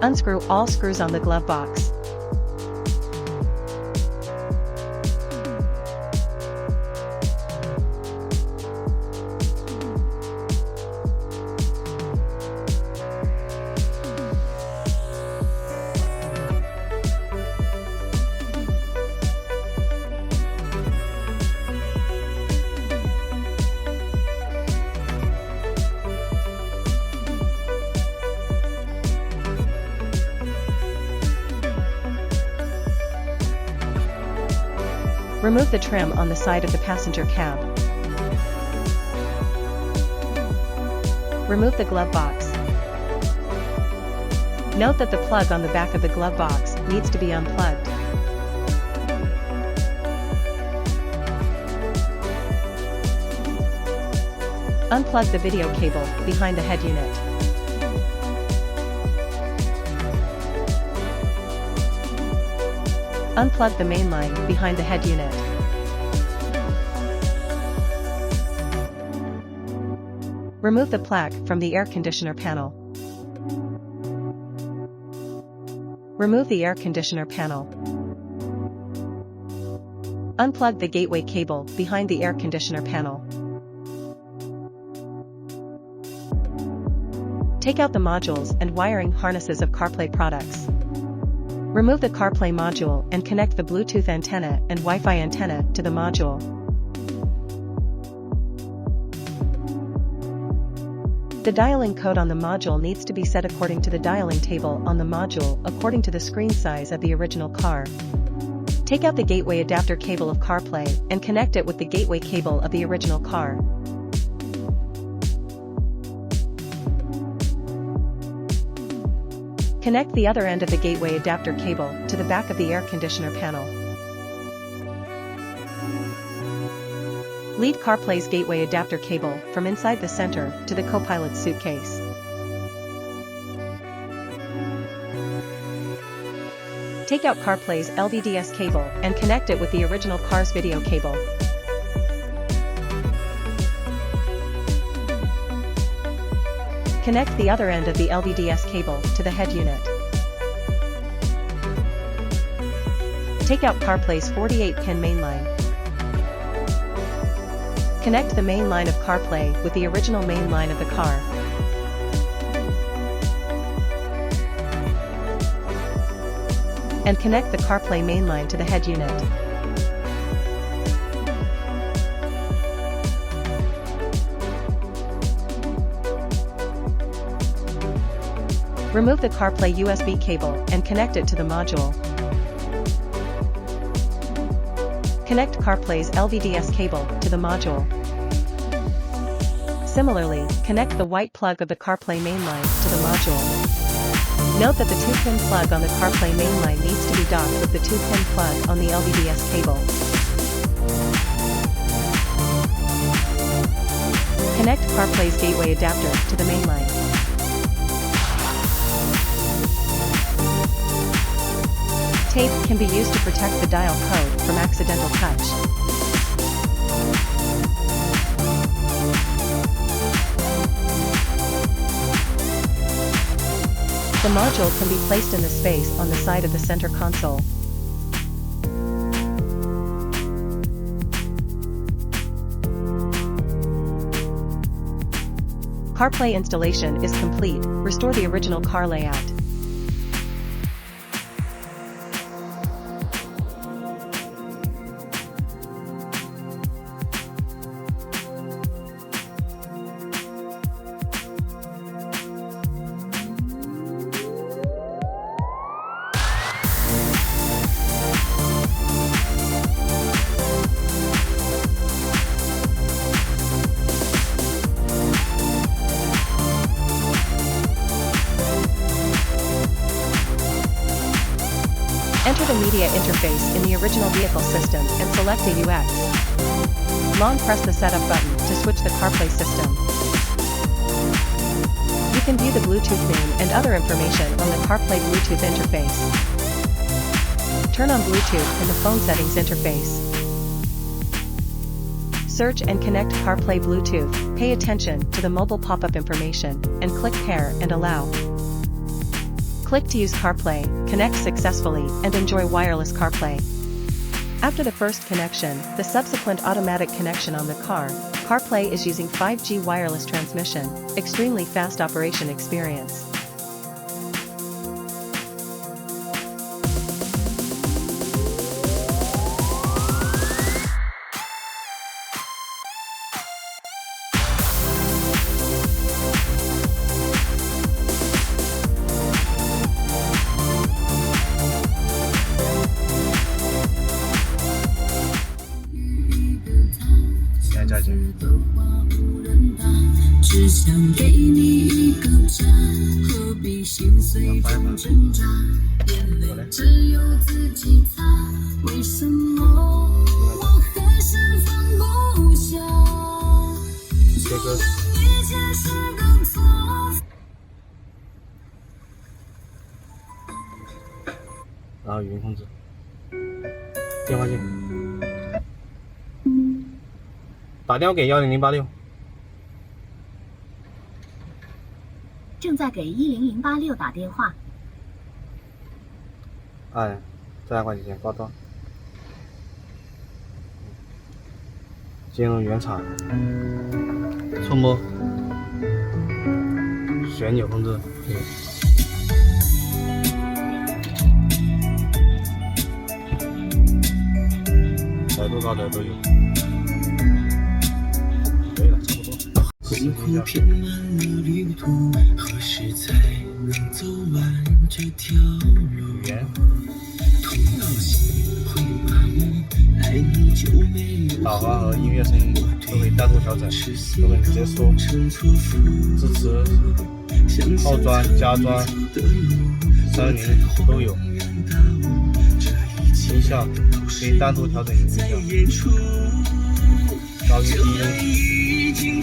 Unscrew all screws on the glove box. Remove the trim on the side of the passenger cab. Remove the glove box. Note that the plug on the back of the glove box needs to be unplugged. Unplug the video cable behind the head unit. Unplug the main line behind the head unit. Remove the plaque from the air conditioner panel. Remove the air conditioner panel. Unplug the gateway cable behind the air conditioner panel. Take out the modules and wiring harnesses of Carplay products. Remove the Carplay module and connect the Bluetooth antenna and Wi-Fi antenna to the module. The dialing code on the module needs to be set according to the dialing table on the module according to the screen size of the original car. Take out the gateway adapter cable of Carplay and connect it with the gateway cable of the original car. Connect the other end of the gateway adapter cable to the back of the air conditioner panel. Lead Carplay's gateway adapter cable from inside the center to the co-pilot's suitcase. Take out Carplay's LVDS cable and connect it with the original car's video cable. Connect the other end of the LVDS cable to the head unit. Take out Carplay's 48-pin mainline. Connect the main line of Carplay with the original main line of the car. And connect the Carplay mainline to the head unit. Remove the Carplay USB cable and connect it to the module. Connect Carplay's LVDS cable to the module. Similarly, connect the white plug of the Carplay mainline to the module. Note that the 2-pin plug on the Carplay mainline needs to be docked with the 2-pin plug on the LVDS cable. Connect Carplay's gateway adapter to the mainline. Tape can be used to protect the dial code from accidental touch. The module can be placed in the space on the side of the center console. Carplay installation is complete. Restore the original car layout. Enter the media interface in the original vehicle system and select a UX. Long press the setup button to switch the Carplay system. You can view the Bluetooth name and other information on the Carplay Bluetooth interface. Turn on Bluetooth in the phone settings interface. Search and connect Carplay Bluetooth. Pay attention to the mobile pop-up information and click Pair and Allow. Click to use CarPlay, connect successfully, and enjoy wireless CarPlay. After the first connection, the subsequent automatic connection on the car, CarPlay is using 5G wireless transmission, extremely fast operation experience.只想给你一个家，何必心碎中挣扎？眼泪只有自己擦，为什么我还是放不下？就当一切是个错。然后语音控制，电话键，打电话给10086。正在给10086打电话。按自然管理键挂断，进入原厂，触摸，旋钮控制，窄度高的都有。可以了，差不多。辛苦填满了旅途，何时才能走完这条路？痛到心会麻木，爱你就没有。导航和音乐声音都可以单独调整，都可以直接说。支持后装、加装、声音都有。音效可以单独调整音效，高音低音。